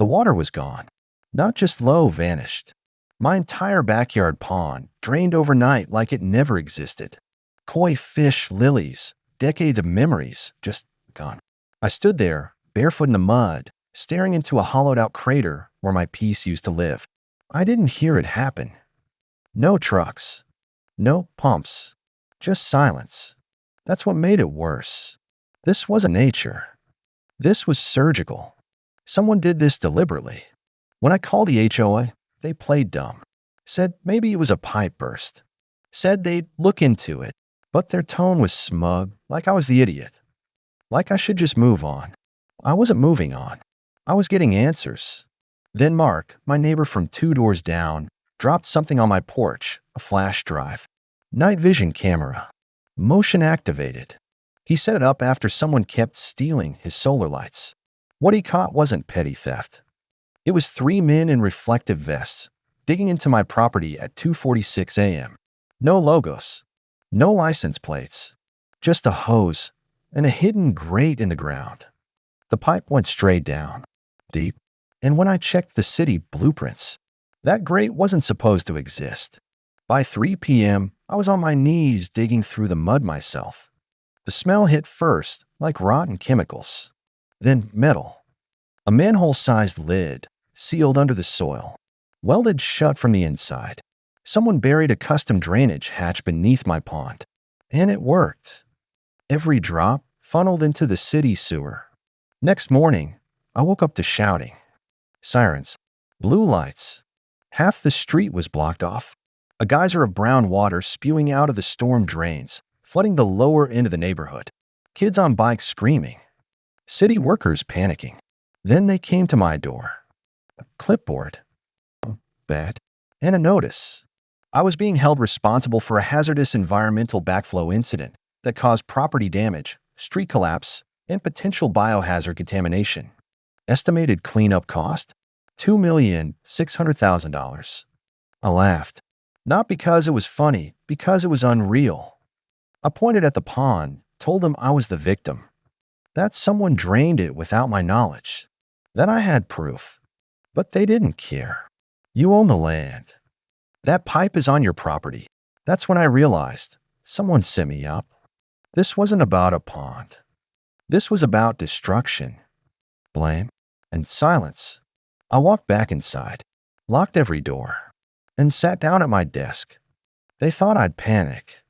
The water was gone. Not just low vanished. My entire backyard pond drained overnight like it never existed. Koi fish, lilies, decades of memories, just gone. I stood there, barefoot in the mud, staring into a hollowed-out crater where my peace used to live. I didn't hear it happen. No trucks. No pumps. Just silence. That's what made it worse. This wasn't nature. This was surgical. Someone did this deliberately. When I called the HOA, they played dumb. Said maybe it was a pipe burst. Said they'd look into it, but their tone was smug, like I was the idiot. Like I should just move on. I wasn't moving on. I was getting answers. Then Mark, my neighbor from 2 doors down, dropped something on my porch, a flash drive. Night vision camera. Motion activated. He set it up after someone kept stealing his solar lights. What he caught wasn't petty theft. It was 3 men in reflective vests, digging into my property at 2:46 a.m. No logos. No license plates. Just a hose and a hidden grate in the ground. The pipe went straight down, deep, and when I checked the city blueprints, that grate wasn't supposed to exist. By 3 p.m., I was on my knees digging through the mud myself. The smell hit first, like rotten chemicals. Then metal. A manhole-sized lid, sealed under the soil, welded shut from the inside. Someone buried a custom drainage hatch beneath my pond. And it worked. Every drop funneled into the city sewer. Next morning, I woke up to shouting. Sirens. Blue lights. Half the street was blocked off. A geyser of brown water spewing out of the storm drains, flooding the lower end of the neighborhood. Kids on bikes screaming. City workers panicking. Then they came to my door. A clipboard. Bad. And a notice. I was being held responsible for a hazardous environmental backflow incident that caused property damage, street collapse, and potential biohazard contamination. Estimated cleanup cost? $2,600,000. I laughed. Not because it was funny, because it was unreal. I pointed at the pond, told them I was the victim. That someone drained it without my knowledge. That I had proof. But they didn't care. You own the land. That pipe is on your property. That's when I realized someone set me up. This wasn't about a pond. This was about destruction, blame, and silence. I walked back inside, locked every door, and sat down at my desk. They thought I'd panic,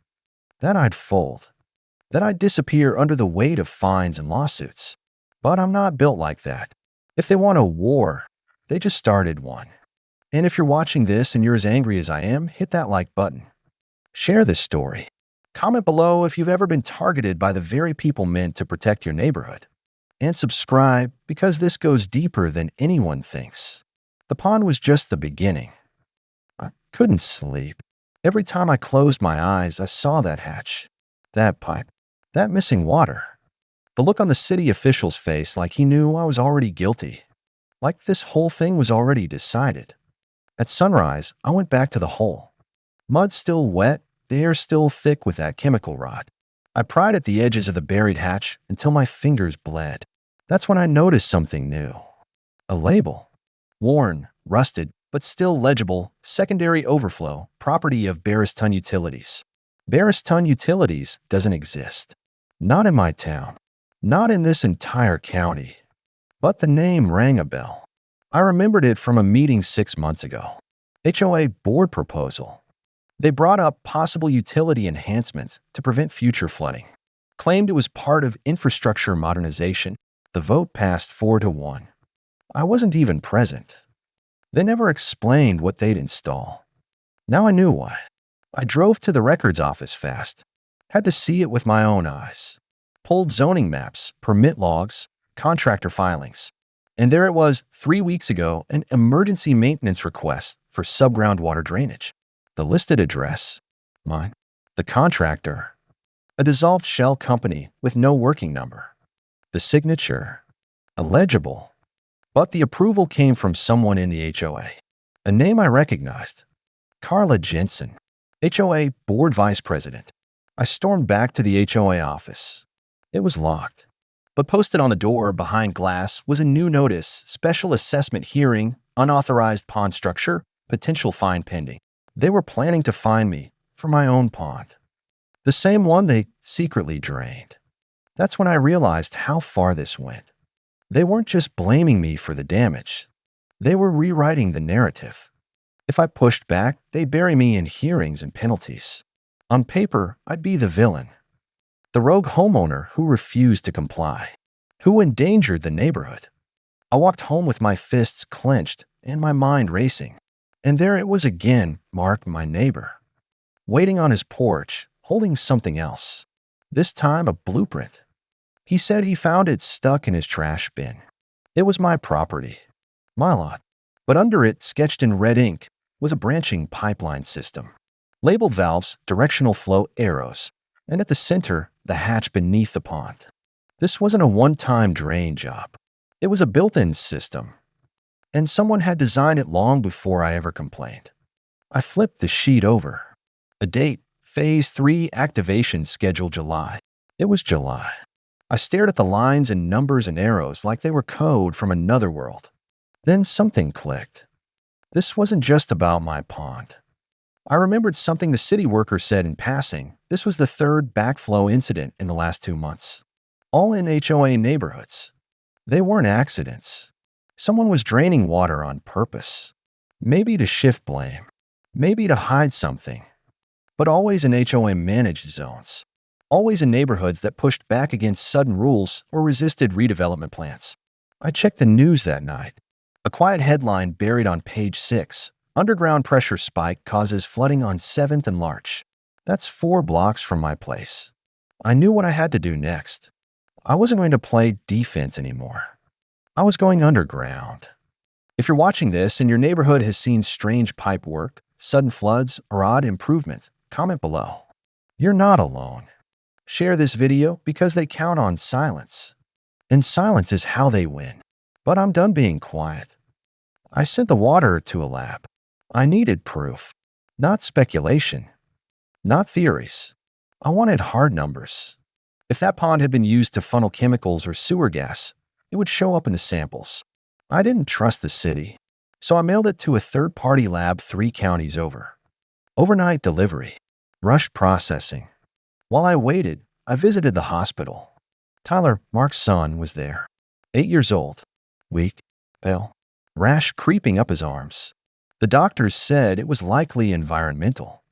that I'd fold, that I'd disappear under the weight of fines and lawsuits. But I'm not built like that. If they want a war, they just started one. And if you're watching this and you're as angry as I am, hit that like button. Share this story. Comment below if you've ever been targeted by the very people meant to protect your neighborhood. And subscribe because this goes deeper than anyone thinks. The pond was just the beginning. I couldn't sleep. Every time I closed my eyes, I saw that hatch, that pipe, that missing water. The look on the city official's face like he knew I was already guilty. Like this whole thing was already decided. At sunrise, I went back to the hole. Mud still wet, the air still thick with that chemical rot. I pried at the edges of the buried hatch until my fingers bled. That's when I noticed something new. A label. Worn, rusted, but still legible, secondary overflow, property of Barriston Utilities. Barriston Utilities doesn't exist. Not in my town. Not in this entire county. But the name rang a bell. I remembered it from a meeting 6 months ago. HOA board proposal. They brought up possible utility enhancements to prevent future flooding. Claimed it was part of infrastructure modernization. The vote passed 4-1. I wasn't even present. They never explained what they'd install. Now I knew why. I drove to the records office fast. Had to see it with my own eyes. Pulled zoning maps, permit logs, contractor filings. And there it was 3 weeks ago, an emergency maintenance request for subground water drainage. The listed address, mine. The contractor, a dissolved shell company with no working number. The signature, illegible. But the approval came from someone in the HOA. A name I recognized. Carla Jensen, HOA board vice president. I stormed back to the HOA office. It was locked. But posted on the door behind glass was a new notice: special assessment hearing, unauthorized pond structure, potential fine pending. They were planning to fine me for my own pond, the same one they secretly drained. That's when I realized how far this went. They weren't just blaming me for the damage, they were rewriting the narrative. If I pushed back, they'd bury me in hearings and penalties. On paper, I'd be the villain, the rogue homeowner who refused to comply, who endangered the neighborhood. I walked home with my fists clenched and my mind racing. And there it was again, Mark, my neighbor, waiting on his porch, holding something else. This time a blueprint. He said he found it stuck in his trash bin. It was my property, my lot. But under it, sketched in red ink, was a branching pipeline system. Labeled valves, directional flow arrows, and at the center, the hatch beneath the pond. This wasn't a one-time drain job. It was a built-in system, and someone had designed it long before I ever complained. I flipped the sheet over. A date, Phase 3 activation scheduled July. It was July. I stared at the lines and numbers and arrows like they were code from another world. Then something clicked. This wasn't just about my pond. I remembered something the city worker said in passing. This was the third backflow incident in the last 2 months. All in HOA neighborhoods. They weren't accidents. Someone was draining water on purpose. Maybe to shift blame. Maybe to hide something. But always in HOA-managed zones. Always in neighborhoods that pushed back against sudden rules or resisted redevelopment plans. I checked the news that night. A quiet headline buried on page 6. Underground pressure spike causes flooding on 7th and Larch. That's 4 blocks from my place. I knew what I had to do next. I wasn't going to play defense anymore. I was going underground. If you're watching this and your neighborhood has seen strange pipe work, sudden floods, or odd improvements, comment below. You're not alone. Share this video because they count on silence. And silence is how they win. But I'm done being quiet. I sent the water to a lab. I needed proof, not speculation, not theories. I wanted hard numbers. If that pond had been used to funnel chemicals or sewer gas, it would show up in the samples. I didn't trust the city, so I mailed it to a third-party lab 3 counties over. Overnight delivery, rushed processing. While I waited, I visited the hospital. Tyler, Mark's son, was there. 8 years old, weak, pale, rash creeping up his arms. The doctors said it was likely environmental.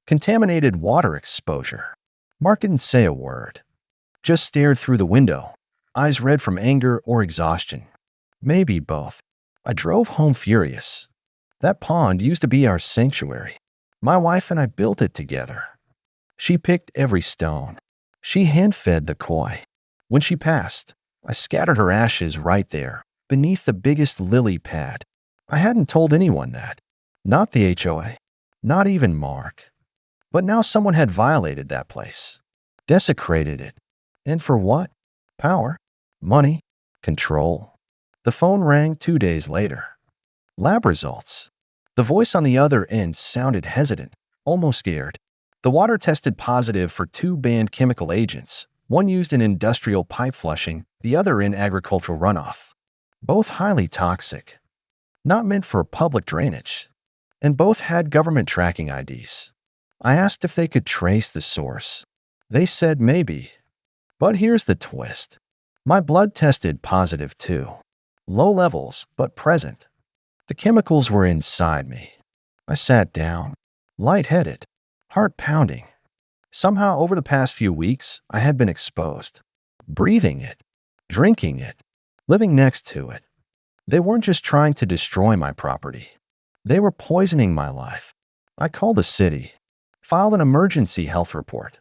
Contaminated water exposure. Mark didn't say a word. Just stared through the window, eyes red from anger or exhaustion. Maybe both. I drove home furious. That pond used to be our sanctuary. My wife and I built it together. She picked every stone. She hand-fed the koi. When she passed, I scattered her ashes right there, beneath the biggest lily pad. I hadn't told anyone that. Not the HOA. Not even Mark. But now someone had violated that place. Desecrated it. And for what? Power. Money. Control. The phone rang 2 days later. Lab results. The voice on the other end sounded hesitant, almost scared. The water tested positive for 2 banned chemical agents, one used in industrial pipe flushing, the other in agricultural runoff. Both highly toxic. Not meant for public drainage. And both had government tracking IDs. I asked if they could trace the source. They said maybe. But here's the twist. My blood tested positive too. Low levels, but present. The chemicals were inside me. I sat down, lightheaded, heart pounding. Somehow over the past few weeks, I had been exposed. Breathing it, drinking it, living next to it. They weren't just trying to destroy my property. They were poisoning my life. I called the city, filed an emergency health report.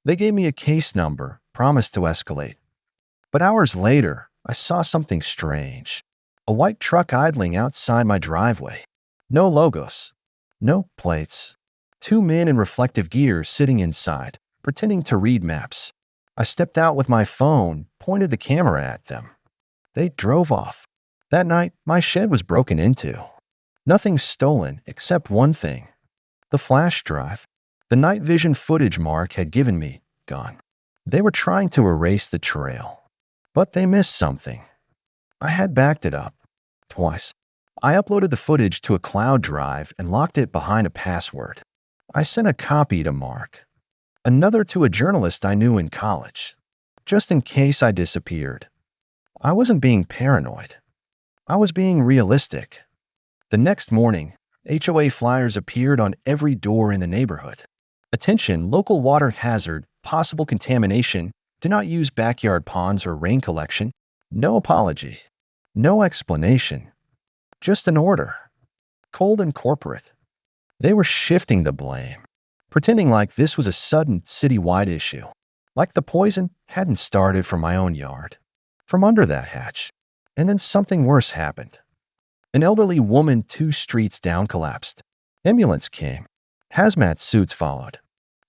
They gave me a case number, promised to escalate. But hours later, I saw something strange. A white truck idling outside my driveway. No logos. No plates. 2 men in reflective gear sitting inside, pretending to read maps. I stepped out with my phone, pointed the camera at them. They drove off. That night, my shed was broken into. Nothing stolen except one thing. The flash drive. The night vision footage Mark had given me, gone. They were trying to erase the trail. But they missed something. I had backed it up. Twice. I uploaded the footage to a cloud drive and locked it behind a password. I sent a copy to Mark, another to a journalist I knew in college, just in case I disappeared. I wasn't being paranoid. I was being realistic. The next morning, HOA flyers appeared on every door in the neighborhood. Attention, local water hazard, possible contamination, do not use backyard ponds or rain collection. No apology. No explanation. Just an order. Cold and corporate. They were shifting the blame, pretending like this was a sudden citywide issue, like the poison hadn't started from my own yard, from under that hatch. And then something worse happened. An elderly woman 2 streets down collapsed. Ambulance came. Hazmat suits followed.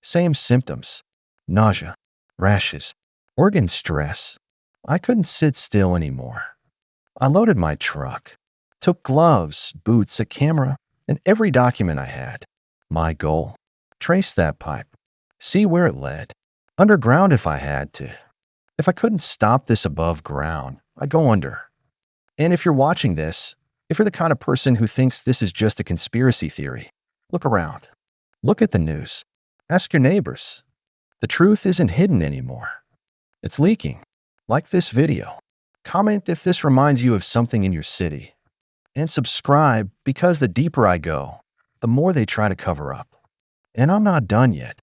Same symptoms. Nausea, rashes, organ stress. I couldn't sit still anymore. I loaded my truck, took gloves, boots, a camera, and every document I had. My goal: trace that pipe, see where it led. Underground if I had to. If I couldn't stop this above ground, I'd go under. And if you're watching this, if you're the kind of person who thinks this is just a conspiracy theory, look around. Look at the news. Ask your neighbors. The truth isn't hidden anymore. It's leaking. Like this video. Comment if this reminds you of something in your city. And subscribe, because the deeper I go, the more they try to cover up. And I'm not done yet.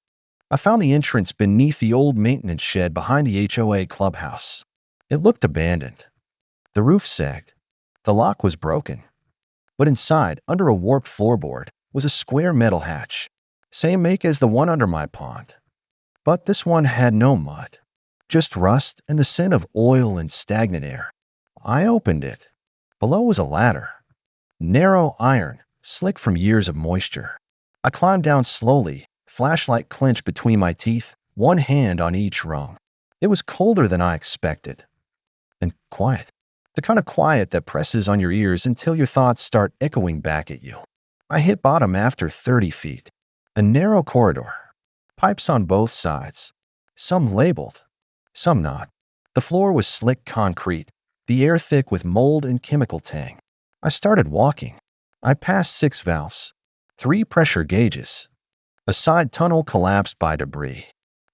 I found the entrance beneath the old maintenance shed behind the HOA clubhouse. It looked abandoned. The roof sagged. The lock was broken. But inside, under a warped floorboard, was a square metal hatch. Same make as the one under my pond. But this one had no mud. Just rust and the scent of oil and stagnant air. I opened it. Below was a ladder. Narrow iron, slick from years of moisture. I climbed down slowly, flashlight clenched between my teeth, one hand on each rung. It was colder than I expected. And quiet. The kind of quiet that presses on your ears until your thoughts start echoing back at you. I hit bottom after 30 feet. A narrow corridor. Pipes on both sides. Some labeled, some not. The floor was slick concrete, the air thick with mold and chemical tang. I started walking. I passed 6 valves, 3 pressure gauges. A side tunnel collapsed by debris.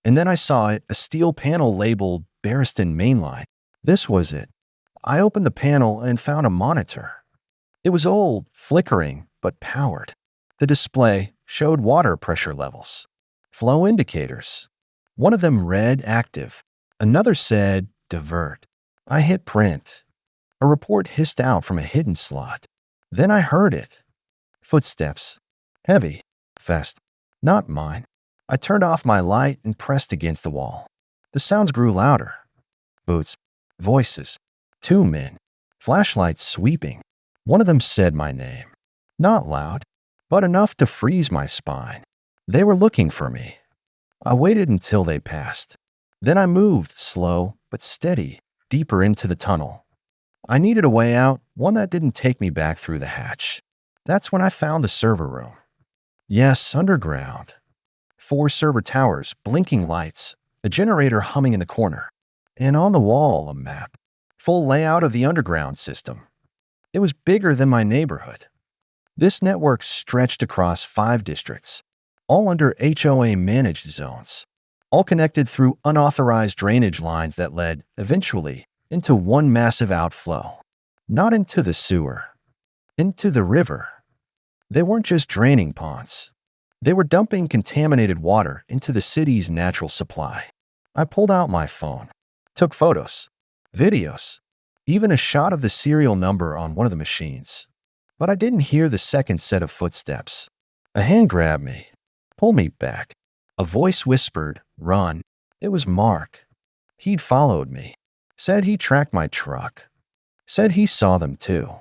And then I saw it, a steel panel labeled Barriston Mainline. This was it. I opened the panel and found a monitor. It was old, flickering, but powered. The display showed water pressure levels, flow indicators. One of them read active. Another said divert. I hit print. A report hissed out from a hidden slot. Then I heard it. Footsteps. Heavy. Fast. Not mine. I turned off my light and pressed against the wall. The sounds grew louder. Boots. Voices. 2 men. Flashlights sweeping. One of them said my name. Not loud, but enough to freeze my spine. They were looking for me. I waited until they passed. Then I moved, slow but steady, deeper into the tunnel. I needed a way out, one that didn't take me back through the hatch. That's when I found the server room. Yes, underground. 4 server towers, blinking lights, a generator humming in the corner. And on the wall, a map. Full layout of the underground system. It was bigger than my neighborhood. This network stretched across 5 districts, all under HOA managed zones, all connected through unauthorized drainage lines that led, eventually, into one massive outflow. Not into the sewer, into the river. They weren't just draining ponds. They were dumping contaminated water into the city's natural supply. I pulled out my phone, took photos, videos, even a shot of the serial number on one of the machines. But I didn't hear the second set of footsteps. A hand grabbed me, pulled me back. A voice whispered, "Run." It was Mark. He'd followed me. Said he tracked my truck. Said he saw them too.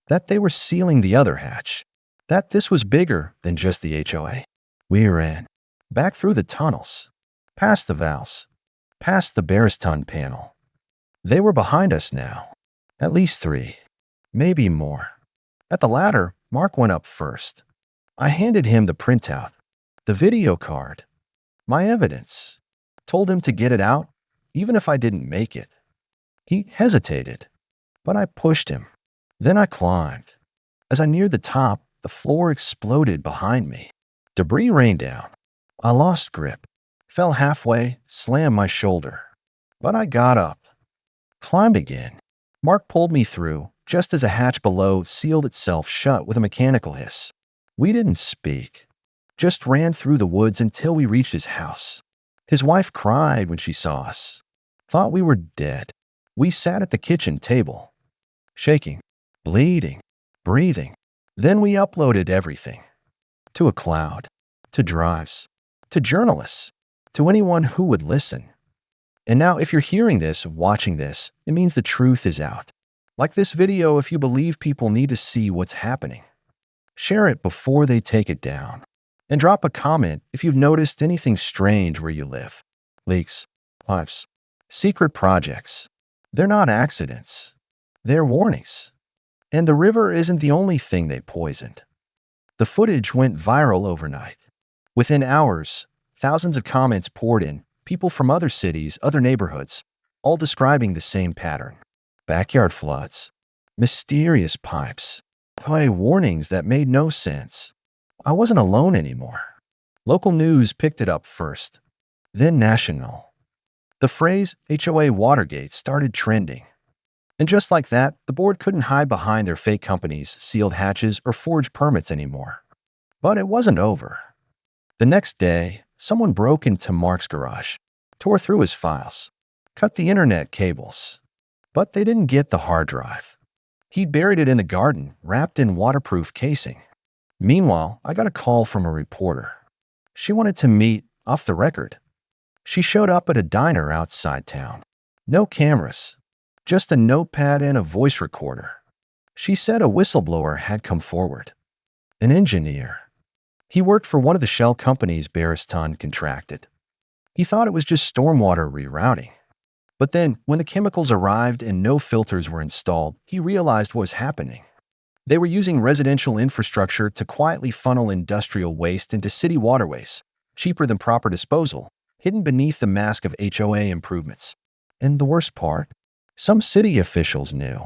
That they were sealing the other hatch. That this was bigger than just the HOA. We ran. Back through the tunnels. Past the valves. Past the Barriston panel. They were behind us now. At least 3. Maybe more. At the ladder, Mark went up first. I handed him the printout, the video card, my evidence. Told him to get it out, even if I didn't make it. He hesitated, but I pushed him. Then I climbed. As I neared the top, the floor exploded behind me. Debris rained down. I lost grip, fell halfway, slammed my shoulder. But I got up, climbed again. Mark pulled me through, just as a hatch below sealed itself shut with a mechanical hiss. We didn't speak, just ran through the woods until we reached his house. His wife cried when she saw us, thought we were dead. We sat at the kitchen table, shaking, bleeding, breathing. Then we uploaded everything to a cloud, to drives, to journalists, to anyone who would listen. And now if you're hearing this, watching this, it means the truth is out. Like this video if you believe people need to see what's happening. Share it before they take it down. And drop a comment if you've noticed anything strange where you live. Leaks, pipes, secret projects. They're not accidents. They're warnings. And the river isn't the only thing they poisoned. The footage went viral overnight. Within hours, thousands of comments poured in, people from other cities, other neighborhoods, all describing the same pattern. Backyard floods, mysterious pipes, warnings that made no sense. I wasn't alone anymore. Local news picked it up first, then national. The phrase HOA Watergate started trending. And just like that, the board couldn't hide behind their fake companies, sealed hatches, or forged permits anymore. But it wasn't over. The next day, someone broke into Mark's garage, tore through his files, cut the internet cables. But they didn't get the hard drive. He'd buried it in the garden, wrapped in waterproof casing. Meanwhile, I got a call from a reporter. She wanted to meet off the record. She showed up at a diner outside town. No cameras, just a notepad and a voice recorder. She said a whistleblower had come forward. An engineer. He worked for one of the shell companies Barristan contracted. He thought it was just stormwater rerouting. But then, when the chemicals arrived and no filters were installed, he realized what was happening. They were using residential infrastructure to quietly funnel industrial waste into city waterways, cheaper than proper disposal, hidden beneath the mask of HOA improvements. And the worst part? Some city officials knew.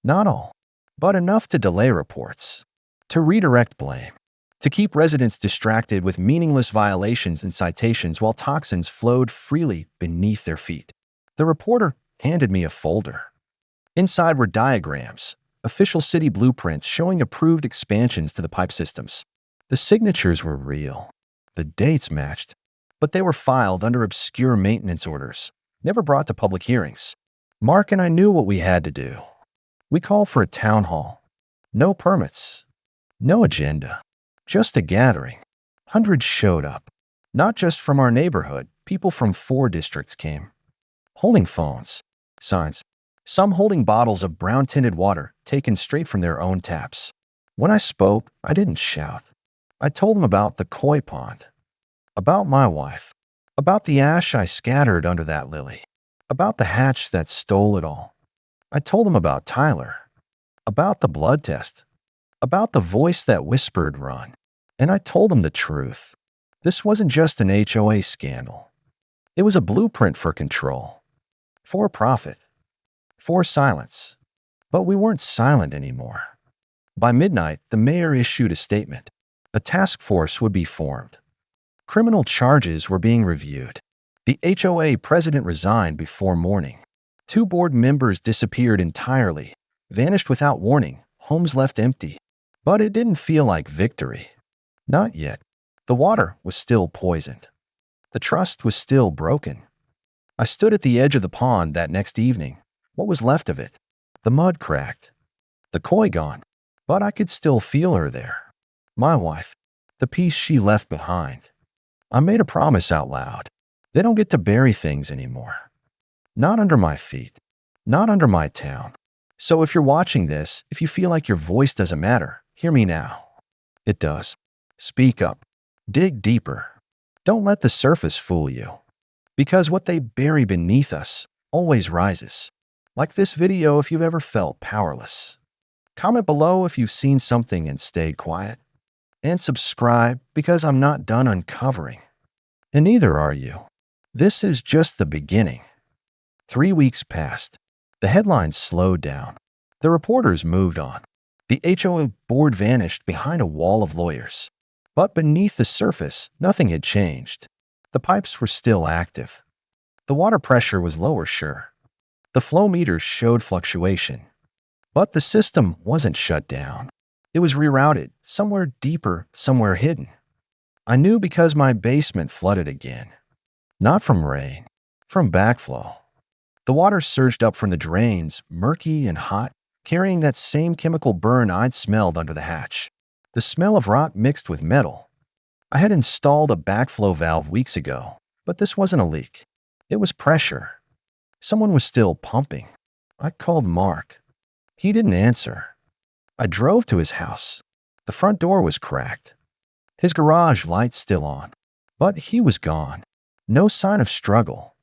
Not all, but enough to delay reports, to redirect blame, to keep residents distracted with meaningless violations and citations while toxins flowed freely beneath their feet. The reporter handed me a folder. Inside were diagrams, official city blueprints showing approved expansions to the pipe systems. The signatures were real. The dates matched, but they were filed under obscure maintenance orders, never brought to public hearings. Mark and I knew what we had to do. We called for a town hall. No permits, no agenda, just a gathering. Hundreds showed up, not just from our neighborhood. People from 4 districts came, holding phones, signs, some holding bottles of brown-tinted water taken straight from their own taps. When I spoke, I didn't shout. I told them about the koi pond, about my wife, about the ash I scattered under that lily, about the hatch that stole it all. I told them about Tyler, about the blood test, about the voice that whispered run. And I told them the truth. This wasn't just an HOA scandal. It was a blueprint for control, for profit, for silence. But we weren't silent anymore. By midnight, the mayor issued a statement. A task force would be formed. Criminal charges were being reviewed. The HOA president resigned before morning. 2 board members disappeared entirely, vanished without warning, homes left empty. But it didn't feel like victory. Not yet. The water was still poisoned. The trust was still broken. I stood at the edge of the pond that next evening. What was left of it? The mud cracked. The koi gone. But I could still feel her there. My wife. The piece she left behind. I made a promise out loud. They don't get to bury things anymore. Not under my feet. Not under my town. So if you're watching this, if you feel like your voice doesn't matter, hear me now. It does. Speak up. Dig deeper. Don't let the surface fool you. Because what they bury beneath us always rises. Like this video if you've ever felt powerless. Comment below if you've seen something and stayed quiet. And subscribe because I'm not done uncovering. And neither are you. This is just the beginning. 3 weeks passed. The headlines slowed down. The reporters moved on. The HOA board vanished behind a wall of lawyers. But beneath the surface, nothing had changed. The pipes were still active. The water pressure was lower, sure. The flow meters showed fluctuation. But the system wasn't shut down. It was rerouted, somewhere deeper, somewhere hidden. I knew because my basement flooded again. Not from rain, from backflow. The water surged up from the drains, murky and hot, carrying that same chemical burn I'd smelled under the hatch. The smell of rot mixed with metal. I had installed a backflow valve weeks ago, but this wasn't a leak. It was pressure. Someone was still pumping. I called Mark. He didn't answer. I drove to his house. The front door was cracked. His garage light still on. But he was gone. No sign of struggle.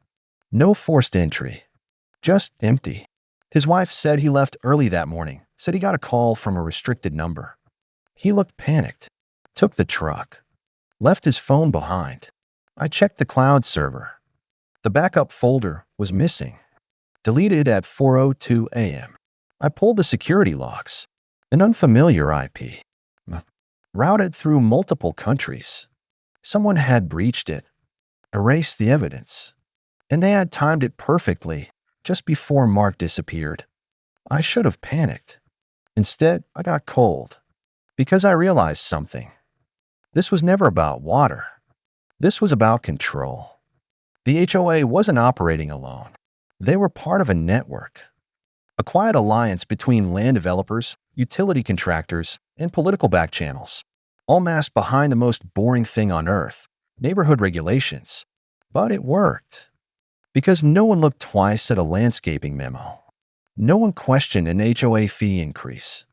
No forced entry. Just empty. His wife said he left early that morning, said he got a call from a restricted number. He looked panicked. Took the truck. Left his phone behind. I checked the cloud server. The backup folder was missing. Deleted at 4:02 a.m. I pulled the security logs. An unfamiliar IP. Routed through multiple countries. Someone had breached it. Erased the evidence. And they had timed it perfectly, just before Mark disappeared. I should have panicked. Instead, I got cold. Because I realized something. This was never about water. This was about control. The HOA wasn't operating alone. They were part of a network. A quiet alliance between land developers, utility contractors, and political back channels, all masked behind the most boring thing on earth, neighborhood regulations. But it worked. Because no one looked twice at a landscaping memo. No one questioned an HOA fee increase.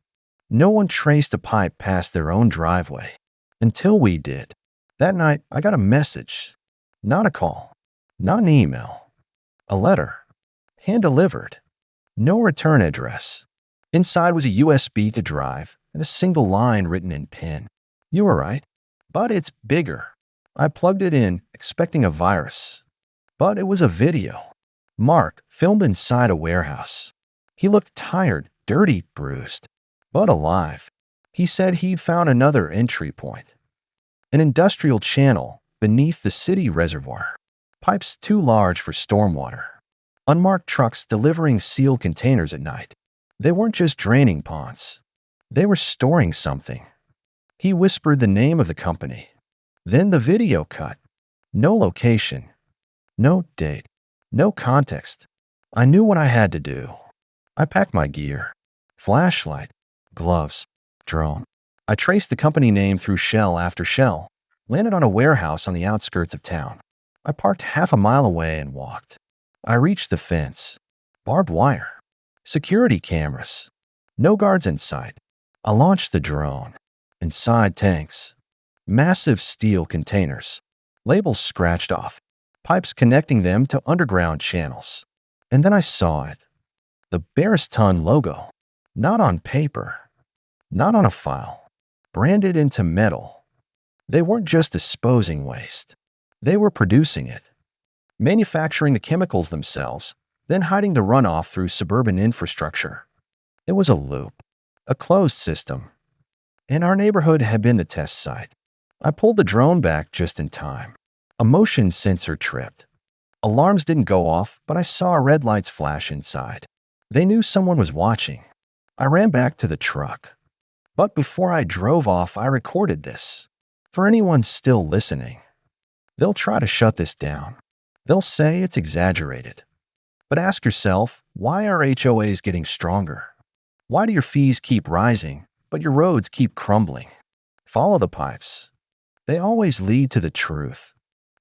No one traced a pipe past their own driveway. Until we did. That night, I got a message. Not a call. Not an email. A letter. Hand-delivered. No return address. Inside was a USB to drive and a single line written in pen. You were right. But it's bigger. I plugged it in, expecting a virus. But it was a video. Mark filmed inside a warehouse. He looked tired, dirty, bruised, but alive. He said he'd found another entry point. An industrial channel beneath the city reservoir. Pipes too large for stormwater. Unmarked trucks delivering sealed containers at night. They weren't just draining ponds. They were storing something. He whispered the name of the company. Then the video cut. No location. No date. No context. I knew what I had to do. I packed my gear. Flashlight. Gloves. Drone. I traced the company name through shell after shell. Landed on a warehouse on the outskirts of town. I parked half a mile away and walked. I reached the fence. Barbed wire. Security cameras. No guards in sight. I launched the drone. Inside tanks. Massive steel containers. Labels scratched off. Pipes connecting them to underground channels. And then I saw it. The Barriston logo. Not on paper. Not on a file. Branded into metal. They weren't just disposing waste. They were producing it. Manufacturing the chemicals themselves, then hiding the runoff through suburban infrastructure. It was a loop. A closed system. And our neighborhood had been the test site. I pulled the drone back just in time. A motion sensor tripped. Alarms didn't go off, but I saw red lights flash inside. They knew someone was watching. I ran back to the truck. But before I drove off, I recorded this. For anyone still listening. They'll try to shut this down. They'll say it's exaggerated. But ask yourself, why are HOAs getting stronger? Why do your fees keep rising, but your roads keep crumbling? Follow the pipes. They always lead to the truth.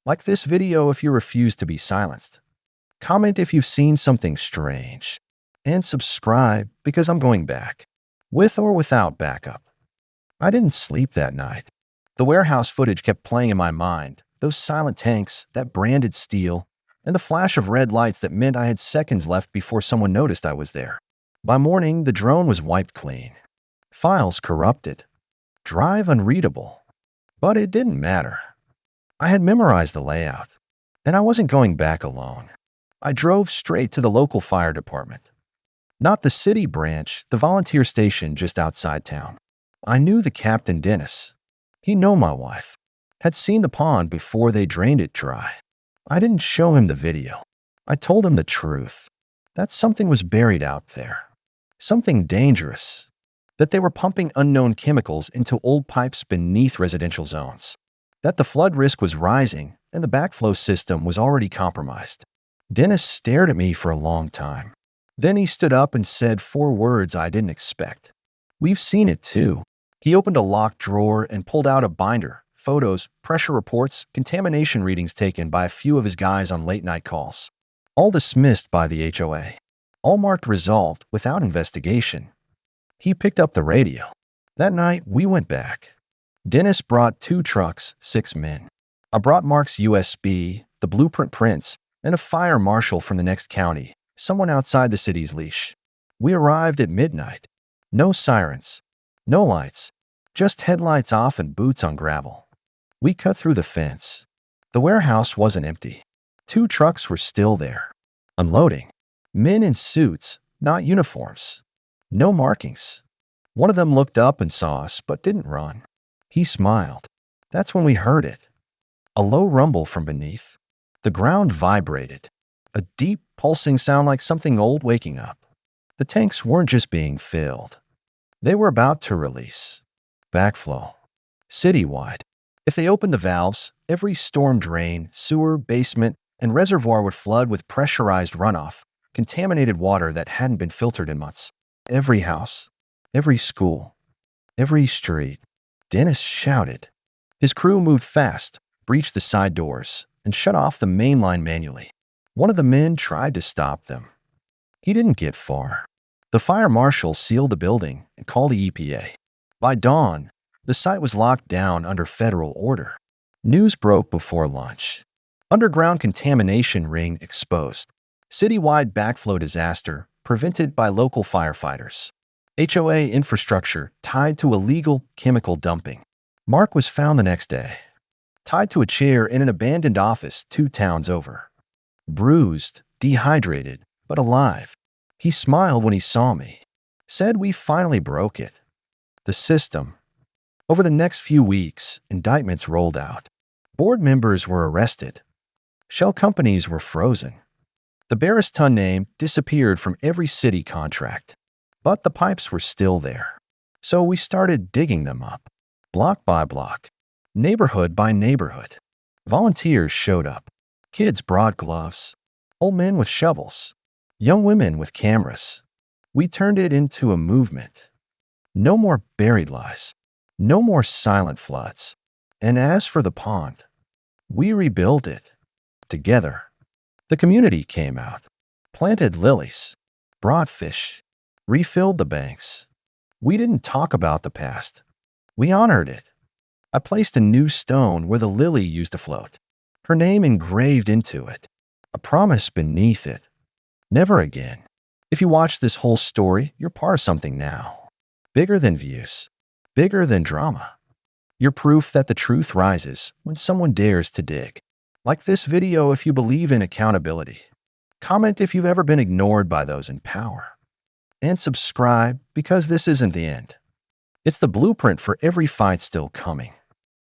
Like this video if you refuse to be silenced. Comment if you've seen something strange. And subscribe because I'm going back. With or without backup. I didn't sleep that night. The warehouse footage kept playing in my mind. Those silent tanks, that branded steel, and the flash of red lights that meant I had seconds left before someone noticed I was there. By morning, the drone was wiped clean. Files corrupted. Drive unreadable. But it didn't matter. I had memorized the layout. And I wasn't going back alone. I drove straight to the local fire department. Not the city branch, the volunteer station just outside town. I knew the captain Dennis. He knew my wife. Had seen the pond before they drained it dry. I didn't show him the video. I told him the truth. That something was buried out there. Something dangerous. That they were pumping unknown chemicals into old pipes beneath residential zones. That the flood risk was rising and the backflow system was already compromised. Dennis stared at me for a long time. Then he stood up and said 4 words I didn't expect. "We've seen it too." He opened a locked drawer and pulled out a binder, photos, pressure reports, contamination readings taken by a few of his guys on late-night calls. All dismissed by the HOA. All marked resolved without investigation. He picked up the radio. That night, we went back. Dennis brought 2 trucks, 6 men. I brought Mark's USB, the blueprint prints, and a fire marshal from the next county, someone outside the city's leash. We arrived at midnight. No sirens. No lights. Just headlights off and boots on gravel. We cut through the fence. The warehouse wasn't empty. 2 trucks were still there. Unloading. Men in suits, not uniforms. No markings. One of them looked up and saw us, but didn't run. He smiled. That's when we heard it. A low rumble from beneath. The ground vibrated. A deep, pulsing sound like something old waking up. The tanks weren't just being filled. They were about to release. Backflow. Citywide. If they opened the valves, every storm drain, sewer, basement, and reservoir would flood with pressurized runoff, contaminated water that hadn't been filtered in months. Every house, every school, every street. Dennis shouted. His crew moved fast, breached the side doors, and shut off the main line manually. One of the men tried to stop them. He didn't get far. The fire marshal sealed the building and called the EPA. By dawn, the site was locked down under federal order. News broke before lunch. Underground contamination ring exposed. Citywide backflow disaster prevented by local firefighters. HOA infrastructure tied to illegal chemical dumping. Mark was found the next day, tied to a chair in an abandoned office 2 towns over. Bruised, dehydrated, but alive. He smiled when he saw me. Said we finally broke it. The system. Over the next few weeks, indictments rolled out. Board members were arrested. Shell companies were frozen. The Barriston name disappeared from every city contract. But the pipes were still there. So we started digging them up. Block by block. Neighborhood by neighborhood. Volunteers showed up. Kids brought gloves. Old men with shovels. Young women with cameras. We turned it into a movement. No more buried lies. No more silent floods. And as for the pond, we rebuilt it. Together. The community came out. Planted lilies. Brought fish. Refilled the banks. We didn't talk about the past. We honored it. I placed a new stone where the lily used to float. Her name engraved into it. A promise beneath it. Never again. If you watch this whole story, you're part of something now. Bigger than views. Bigger than drama. You're proof that the truth rises when someone dares to dig. Like this video if you believe in accountability. Comment if you've ever been ignored by those in power. And subscribe because this isn't the end. It's the blueprint for every fight still coming.